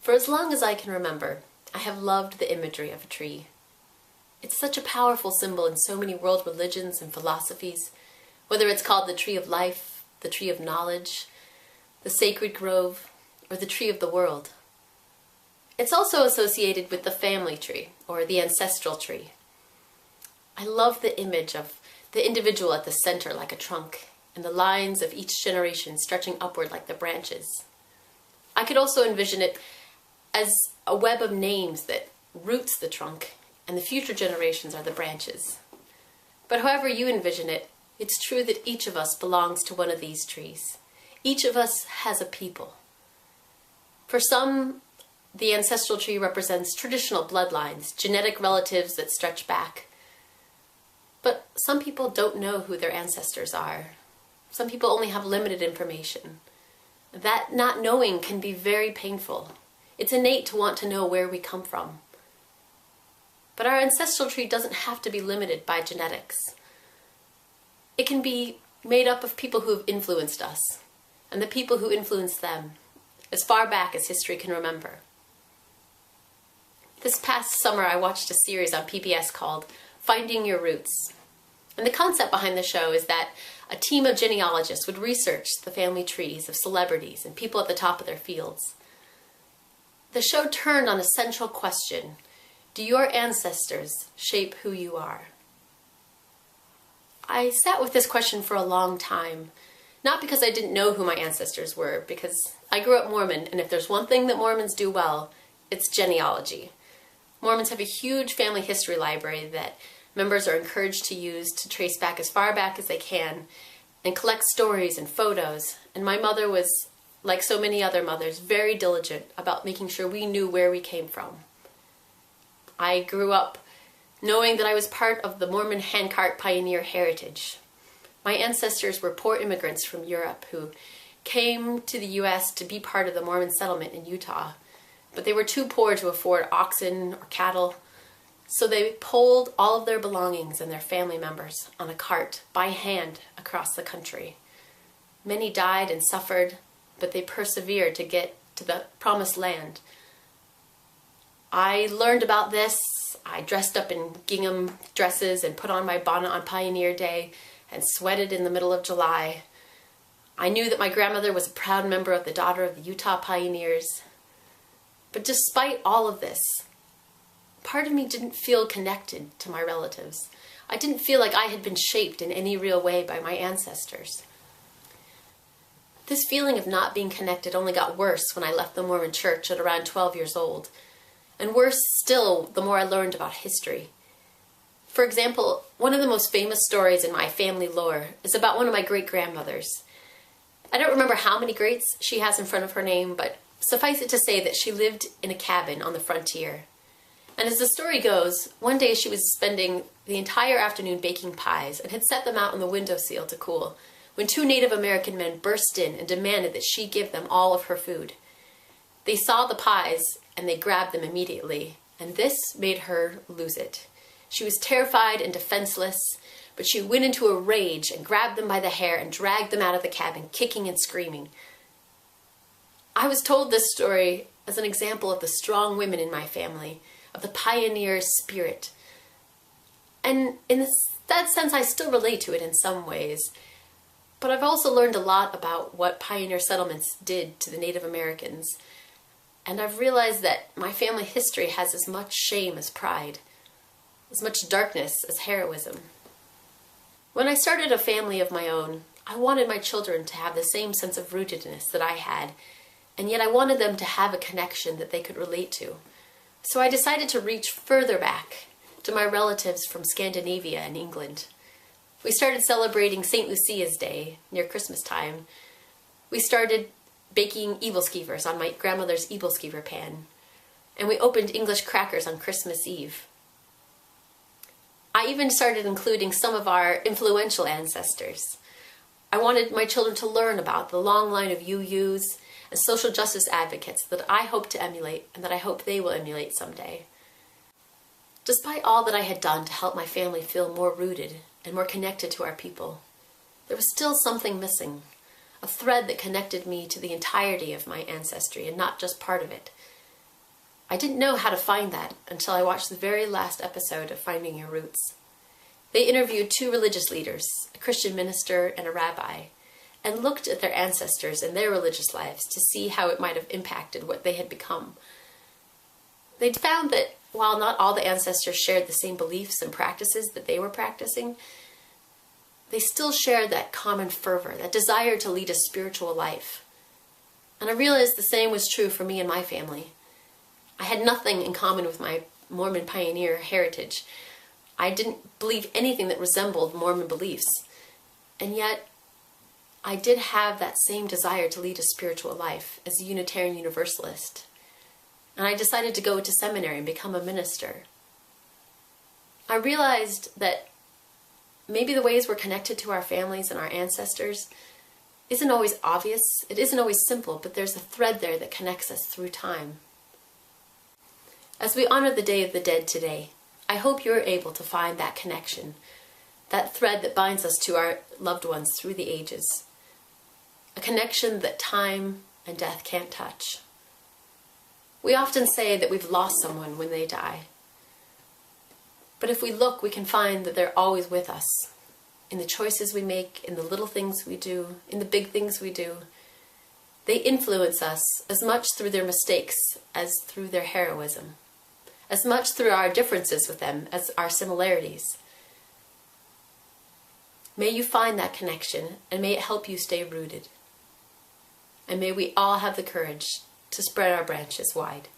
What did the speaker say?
For as long as I can remember, I have loved the imagery of a tree. It's such a powerful symbol in so many world religions and philosophies, whether it's called the tree of life, the tree of knowledge, the sacred grove, or the tree of the world. It's also associated with the family tree, or the ancestral tree. I love the image of the individual at the center like a trunk, and the lines of each generation stretching upward like the branches. I could also envision it as a web of names that roots the trunk, and the future generations are the branches. But however you envision it, it's true that each of us belongs to one of these trees. Each of us has a people. For some, the ancestral tree represents traditional bloodlines, genetic relatives that stretch back. But some people don't know who their ancestors are. Some people only have limited information. That not knowing can be very painful. It's innate to want to know where we come from. But our ancestral tree doesn't have to be limited by genetics. It can be made up of people who have influenced us, and the people who influenced them, as far back as history can remember. This past summer I watched a series on PBS called Finding Your Roots. And the concept behind the show is that a team of genealogists would research the family trees of celebrities and people at the top of their fields. The show turned on a central question: do your ancestors shape who you are? I sat with this question for a long time, not because I didn't know who my ancestors were, because I grew up Mormon, and if there's one thing that Mormons do well, it's genealogy. Mormons have a huge family history library that members are encouraged to use to trace back as far back as they can and collect stories and photos. And my mother was, like so many other mothers, very diligent about making sure we knew where we came from. I grew up knowing that I was part of the Mormon handcart pioneer heritage. My ancestors were poor immigrants from Europe who came to the U.S. to be part of the Mormon settlement in Utah, but they were too poor to afford oxen or cattle, so they pulled all of their belongings and their family members on a cart by hand across the country. Many died and suffered, but they persevered to get to the promised land. I learned about this. I dressed up in gingham dresses and put on my bonnet on Pioneer Day and sweated in the middle of July. I knew that my grandmother was a proud member of the Daughter of the Utah Pioneers. But despite all of this, part of me didn't feel connected to my relatives. I didn't feel like I had been shaped in any real way by my ancestors. This feeling of not being connected only got worse when I left the Mormon church at around 12 years old. And worse still, the more I learned about history. For example, one of the most famous stories in my family lore is about one of my great-grandmothers. I don't remember how many greats she has in front of her name, but suffice it to say that she lived in a cabin on the frontier. And as the story goes, one day she was spending the entire afternoon baking pies and had set them out on the windowsill to cool, when two Native American men burst in and demanded that she give them all of her food. They saw the pies and they grabbed them immediately, and this made her lose it. She was terrified and defenseless, but she went into a rage and grabbed them by the hair and dragged them out of the cabin, kicking and screaming. I was told this story as an example of the strong women in my family, of the pioneer spirit. And in that sense, I still relate to it in some ways. But I've also learned a lot about what pioneer settlements did to the Native Americans. And I've realized that my family history has as much shame as pride, as much darkness as heroism. When I started a family of my own, I wanted my children to have the same sense of rootedness that I had, and yet I wanted them to have a connection that they could relate to. So I decided to reach further back, to my relatives from Scandinavia and England. We started celebrating St. Lucia's Day near Christmas time. We started baking evilskivers on my grandmother's evilskiver pan, and we opened English crackers on Christmas Eve. I even started including some of our influential ancestors. I wanted my children to learn about the long line of UUs and social justice advocates that I hope to emulate and that I hope they will emulate someday. Despite all that I had done to help my family feel more rooted and more connected to our people, there was still something missing, a thread that connected me to the entirety of my ancestry and not just part of it. I didn't know how to find that until I watched the very last episode of Finding Your Roots. They interviewed 2 religious leaders, a Christian minister and a rabbi, and looked at their ancestors and their religious lives to see how it might have impacted what they had become. They'd found that while not all the ancestors shared the same beliefs and practices that they were practicing, they still shared that common fervor, that desire to lead a spiritual life. And I realized the same was true for me and my family. I had nothing in common with my Mormon pioneer heritage. I didn't believe anything that resembled Mormon beliefs. And yet, I did have that same desire to lead a spiritual life as a Unitarian Universalist. And I decided to go to seminary and become a minister. I realized that maybe the ways we're connected to our families and our ancestors isn't always obvious, it isn't always simple, but there's a thread there that connects us through time. As we honor the Day of the Dead today, I hope you're able to find that connection, that thread that binds us to our loved ones through the ages. A connection that time and death can't touch. We often say that we've lost someone when they die. But if we look, we can find that they're always with us. In the choices we make, in the little things we do, in the big things we do. They influence us as much through their mistakes as through their heroism. As much through our differences with them as our similarities. May you find that connection, and may it help you stay rooted. And may we all have the courage to spread our branches wide.